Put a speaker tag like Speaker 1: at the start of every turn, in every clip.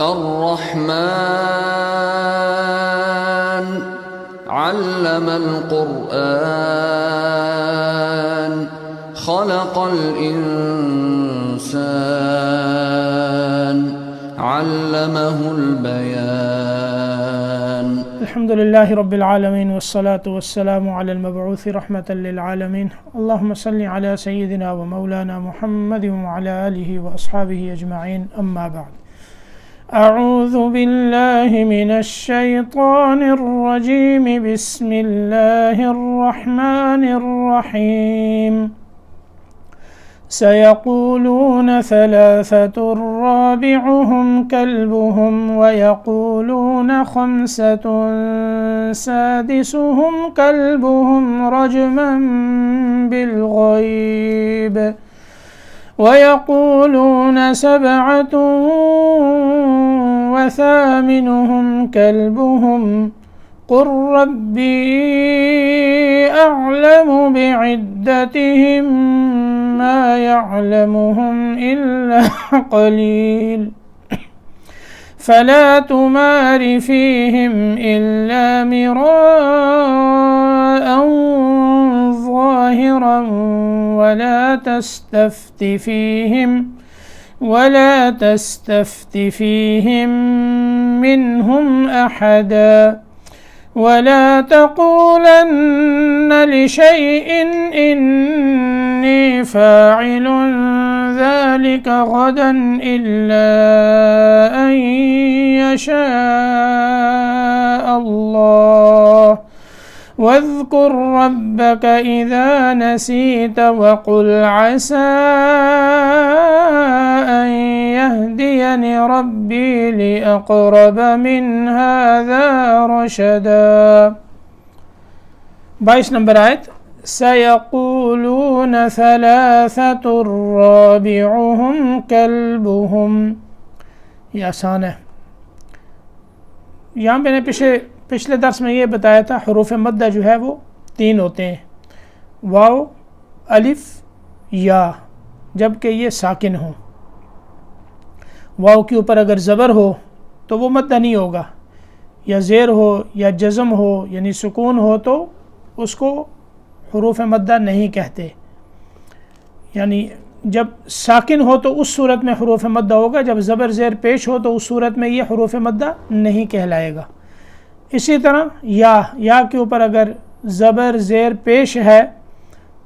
Speaker 1: الرحمن علم القرآن خلق الإنسان علمه البيان.
Speaker 2: الحمد لله رب العالمين والصلاة والسلام على المبعوث رحمة للعالمين. اللهم صل على سيدنا ومولانا محمد وعلى آله وأصحابه أجمعين. أما بعد، أعوذ بالله من الشيطان الرجيم. بسم الله الرحمن الرحيم. سيقولون ثلاثة رابعهم كلبهم ويقولون خمسة سادسهم كلبهم رجما بالغيب ويقولون سبعة وثامنهم كلبهم قل ربي أعلم بعدتهم ما يعلمهم إلا قليل فلا تمار فيهم إلا مراء ظاهرا ولا تستفت فيهم منهم أحدا ولا تقولن لشيء إني فاعل ذلك غدا إلا أن يشاء الله واذكر ربك إذا نسيت وقل عسى أن يهديني ربي لأقرب من هذا رشدا. 22 نمبر آیت. سيقولون ثلاثة رابعهم كلبهم. یہ آسان ہے. یہاں میں نے پچھلے درس میں یہ بتایا تھا حروف مدہ جو ہے وہ 3 ہوتے ہیں، واو، الف، یا، جبکہ یہ ساکن ہوں. واو کے اوپر اگر زبر ہو تو وہ مدہ نہیں ہوگا، یا زیر ہو یا جزم ہو یعنی سکون ہو تو اس کو حروف مدہ نہیں کہتے. یعنی جب ساکن ہو تو اس صورت میں حروف مدہ ہوگا، جب زبر زیر پیش ہو تو اس صورت میں یہ حروف مدہ نہیں کہلائے گا. اسی طرح یا کے اوپر اگر زبر زیر پیش ہے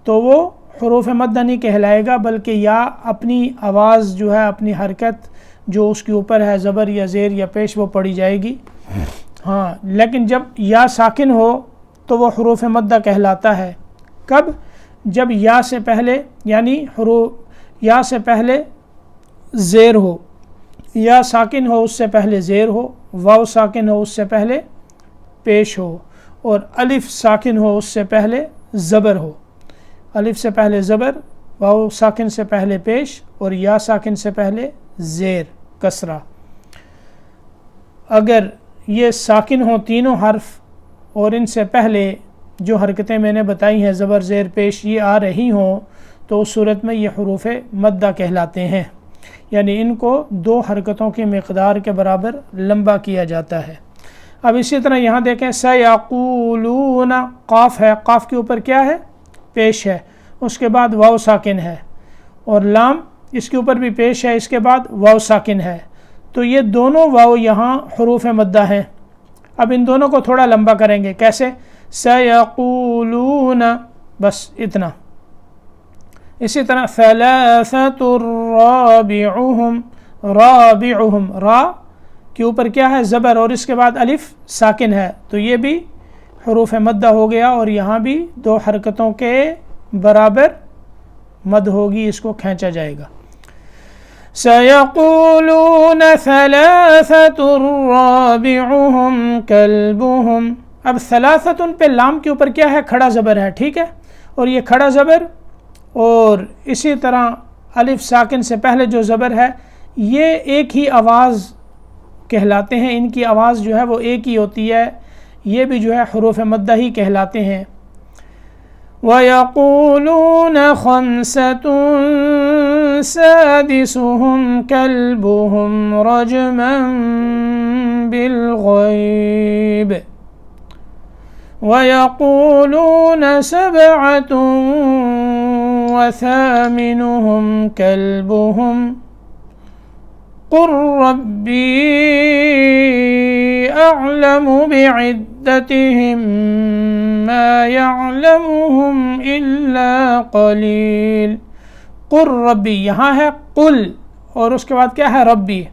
Speaker 2: تو وہ حروف مدہ نہیں کہلائے گا، بلکہ یا اپنی آواز جو ہے، اپنی حرکت جو اس کے اوپر ہے زبر یا زیر یا پیش، وہ پڑھی جائے گی. ہاں، لیکن جب یا ساکن ہو تو وہ حروف مدہ کہلاتا ہے. کب؟ جب یا سے پہلے یعنی یا سے پہلے زیر ہو، یا ساکن ہو اس سے پہلے زیر ہو، واو ساکن ہو اس سے پہلے پیش ہو، اور الف ساکن ہو اس سے پہلے زبر ہو. الف سے پہلے زبر، واو ساکن سے پہلے پیش، اور یا ساکن سے پہلے زیر کسرہ. اگر یہ ساکن ہوں تینوں حرف اور ان سے پہلے جو حرکتیں میں نے بتائی ہیں زبر زیر پیش یہ آ رہی ہوں تو اس صورت میں یہ حروف مدہ کہلاتے ہیں. یعنی ان کو 2 حرکتوں کی مقدار کے برابر لمبا کیا جاتا ہے. اب اسی طرح یہاں دیکھیں سیقولون، قاف ہے، قاف کے اوپر کیا ہے؟ پیش ہے، اس کے بعد واو ساکن ہے، اور لام اس کے اوپر بھی پیش ہے، اس کے بعد واو ساکن ہے. تو یہ دونوں واو یہاں حروف مدہ ہیں. اب ان دونوں کو تھوڑا لمبا کریں گے. کیسے؟ سیقولون، بس اتنا. اسی طرح ثلاثۃ رابعهم، را کے اوپر کیا ہے؟ زبر، اور اس کے بعد الف ساکن ہے، تو یہ بھی حروف مدہ ہو گیا، اور یہاں بھی 2 حرکتوں کے برابر مد ہوگی، اس کو کھینچا جائے گا. سيقولون ثلاثة رابعهم كلبهم. اب ثلاثتن پہ لام کے اوپر کیا ہے؟ کھڑا زبر ہے، ٹھیک ہے، اور یہ کھڑا زبر اور اسی طرح الف ساکن سے پہلے جو زبر ہے یہ ایک ہی آواز کہلاتے ہیں، ان کی آواز جو ہے وہ ایک ہی ہوتی ہے، یہ بھی جو ہے حروف مدہ ہی کہلاتے ہیں. وَيَقُولُونَ خَمْسَةٌ سادسهم كلبهم رجما بالغيب ويقولون 7 وثامنهم كلبهم قل ربي أعلم بعدتهم ما يعلمهم إلا قليل. قل ربی یہاں ہے قل اور اس کے بعد کیا ہے ربی،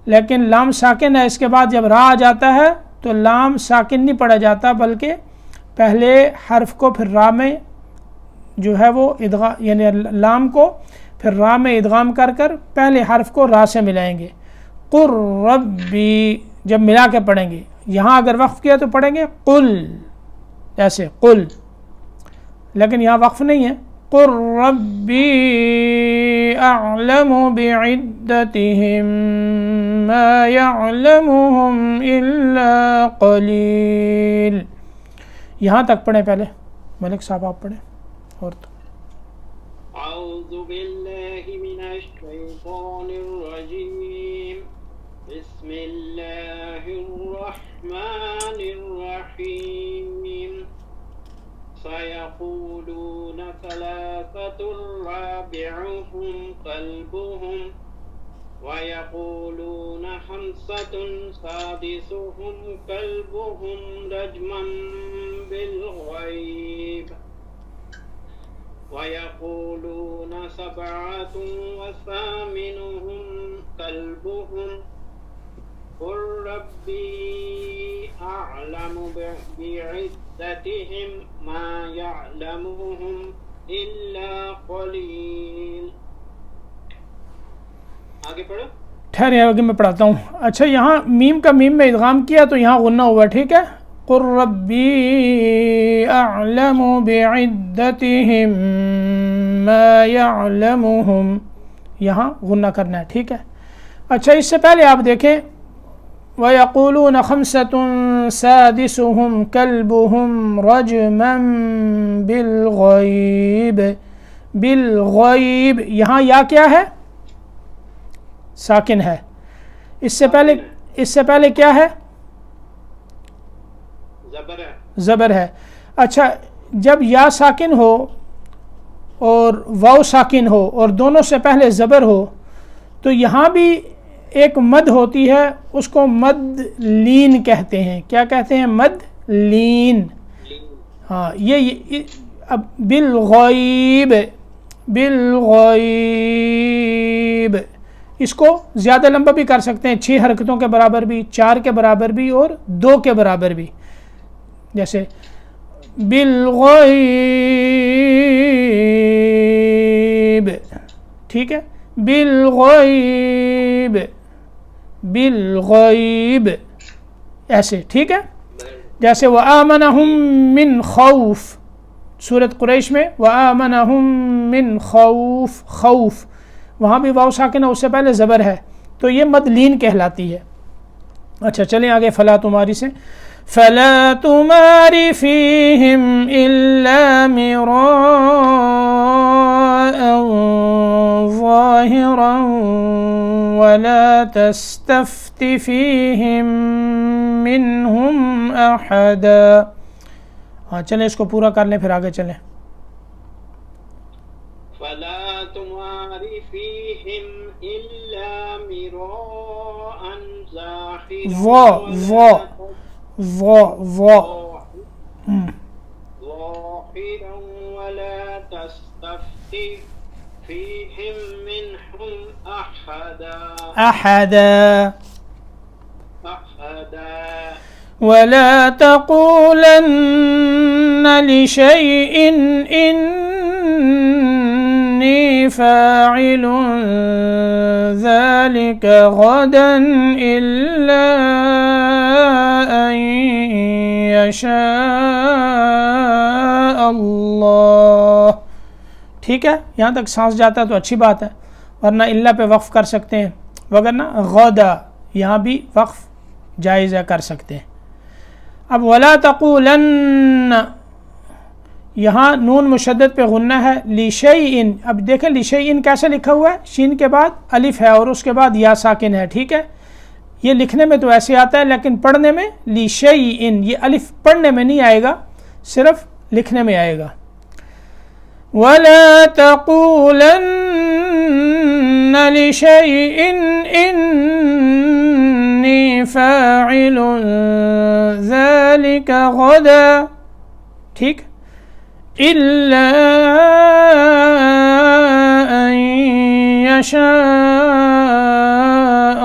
Speaker 2: لیکن لام ساکن ہے، اس کے بعد جب را آ جاتا ہے تو لام ساکن نہیں پڑھا جاتا، بلکہ پہلے حرف کو پھر را میں جو ہے وہ ادغام، یعنی لام کو پھر را میں ادغام کر کر پہلے حرف کو را سے ملائیں گے. قل ربی جب ملا کے پڑھیں گے، یہاں اگر وقف کیا تو پڑھیں گے قل، ایسے قل، لیکن یہاں وقف نہیں ہے. قل ربی اعلم بعدتهم ما يعلمهم الا قلیل. یہاں تک پڑھیں، پہلے ملک صاحب آپ پڑھیں. اور تو
Speaker 3: اعوذ باللہ من الشیطان الرجیم بسم اللہ الرحمن الرحیم سیقولون 3 رابعهم كلبهم ويقولون 5 سادسهم كلبهم رجما بالغيب ويقولون 7 وثامنهم كلبهم قل ربي أعلم بعدتهم ما يعلمهم إلا قليل. آگے پڑھو.
Speaker 2: ٹھہرے آگے میں پڑھاتا ہوں. اچھا یہاں میم کا میم میں ادغام کیا تو یہاں غنہ ہوا، ٹھیک ہے. قل ربی اعلم بعدتهم ما يعلمهم، یہاں غنہ کرنا ہے، ٹھیک ہے. اچھا اس سے پہلے آپ دیکھیں وَيَقُولُونَ 5 سَادِسُهُمْ كَلْبُهُمْ رَجْمًا بِالْغَيْبِ. بالغیب یہاں یا کیا ہے؟ ساکن ہے. اس سے پہلے کیا ہے؟ زبر ہے. اچھا جب یا ساکن ہو اور واو ساکن ہو اور دونوں سے پہلے زبر ہو تو یہاں بھی ایک مد ہوتی ہے، اس کو مد لین کہتے ہیں. کیا کہتے ہیں؟ مد لین. ہاں یہ اب بالغیب، بالغیب اس کو زیادہ لمبا بھی کر سکتے ہیں، 6 حرکتوں کے برابر بھی، 4 کے برابر بھی اور 2 کے برابر بھی. جیسے بالغیب، ٹھیک ہے. بالغیب، بالغیب ایسے، ٹھیک ہے. جیسے وآمنہم من خوف، سورۃ قریش میں وآمنہم من خوف، خوف وہاں بھی واو ساکن ہے، اس سے پہلے زبر ہے، تو یہ مد لین کہلاتی ہے. اچھا چلیں آگے. فلا تماری سے فلا تمار فیہم الا مراء ظاہرا ولا تستفت فیہم منہم احدا. ہاں چلیں اس کو پورا کر لیں پھر آگے چلیں.
Speaker 3: فلا تمار فیہم الا مراء ظاہرا ظاہرا ولا تستفت فیہم منہم
Speaker 2: احدا ولا تقولن لشيء إني فاعل ذلك غدا إلا أن يشاء الله. ٹھیک ہے، یہاں تک سانس جاتا ہے تو اچھی بات ہے، ورنہ اللہ پہ وقف کر سکتے ہیں، وگرنہ غدا یہاں بھی وقف جائز ہے، کر سکتے ہیں. اب ولا تقولن یہاں نون مشدد پہ غنہ ہے، لیشیئن، اب دیکھیں لیشیئن کیسے لکھا ہوا ہے، شین کے بعد الف ہے اور اس کے بعد یا ساکن ہے، ٹھیک ہے، یہ لکھنے میں تو ایسے آتا ہے لیکن پڑھنے میں لیشیئن، یہ الف پڑھنے میں نہیں آئے گا، صرف لکھنے میں آئے گا. وَلَا تَقُولَنَّ لِشَيْءٍ إِنِّي فَاعِلٌ ذَلِكَ غَدًا، ٹھیک، إِلَّا أَن يَشَاءَ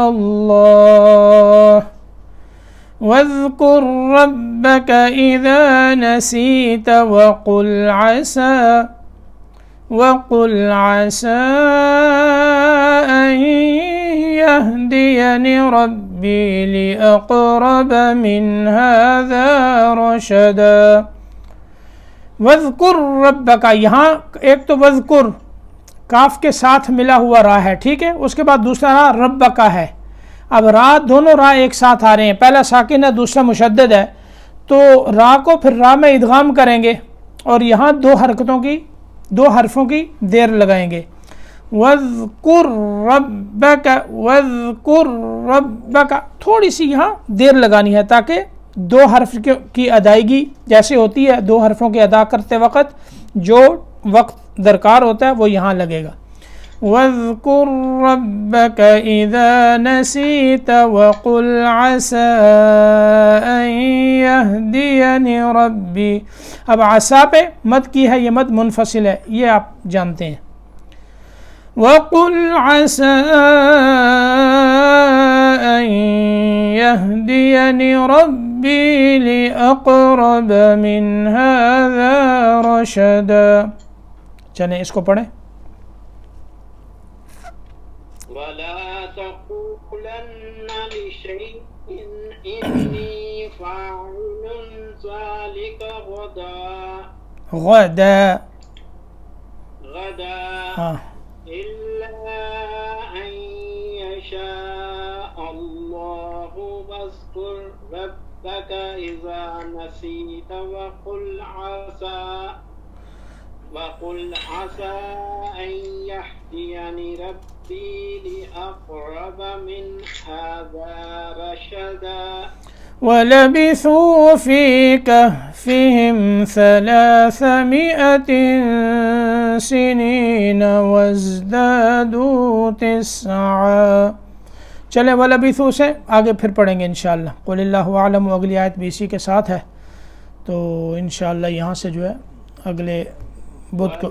Speaker 2: اللَّهُ وَاذْكُرْ رَبَّكَ إِذَا نَسِيتَ وَقُلْ عَسَىٰ أَن يَهْدِيَنِ رَبِّي لِأَقْرَبَ مِنْ هَذَا رَشَدًا. وَاذْكُرْ رَبَّكَ، یہاں ایک تو وَاذْكُرْ کاف کے ساتھ ملا ہوا را ہے، ٹھیک ہے، اس کے بعد دوسرا را ربک ہے. اب را، دونوں را ایک ساتھ آ رہے ہیں، پہلا ساکن ہے دوسرا مشدد ہے، تو را کو پھر را میں ادغام کریں گے اور یہاں دو حرفوں کی دیر لگائیں گے. وَاذْكُرْ رَبَّكَ، تھوڑی سی یہاں دیر لگانی ہے تاکہ دو حرف کی ادائیگی جیسے ہوتی ہے، دو حرفوں کی ادا کرتے وقت جو وقت درکار ہوتا ہے وہ یہاں لگے گا. وَاذْكُرْ رَبَّكَ إِذَا نَسِيتَ وَقُلْ عَسَىٰ أَن يَهْدِيَنِ رَبِّي. اب عسیٰ پہ مد کی ہے، یہ مد منفصل ہے، یہ آپ جانتے ہیں. وَقُلْ عَسَىٰ أَن يَهْدِيَنِ رَبِّي لِأَقْرَبَ مِنْ هَذَا رَشَدًا. چلیں اس کو پڑھیں.
Speaker 3: وَلَا تَقُولَنَّ لِشَيْءٍ إِنِّي فَاعِلٌ ذَلِكَ غَدًا إِلَّا أَن يَشَاءَ اللَّهُ وَاذْكُرْ رَبَّكَ إِذَا نَسِيتَ وَقُلْ عَسَىٰ أَن يَهْدِيَنِ رَبِّي لِأَقْرَبَ مِنْ هَذَا رَشَدًا.
Speaker 2: وَلَبِثُوا فِي كَهْفِهِمْ 300 سِنِينَ وَازْدَادُوا 9. چلیں وَلَبِثُوا سے آگے پھر پڑھیں گے انشاءاللہ. قُلِ اللَّهُ أَعْلَمُ، اگلی آیت بھی اسی کے ساتھ ہے، تو انشاءاللہ یہاں سے جو ہے اگلے بدھ کو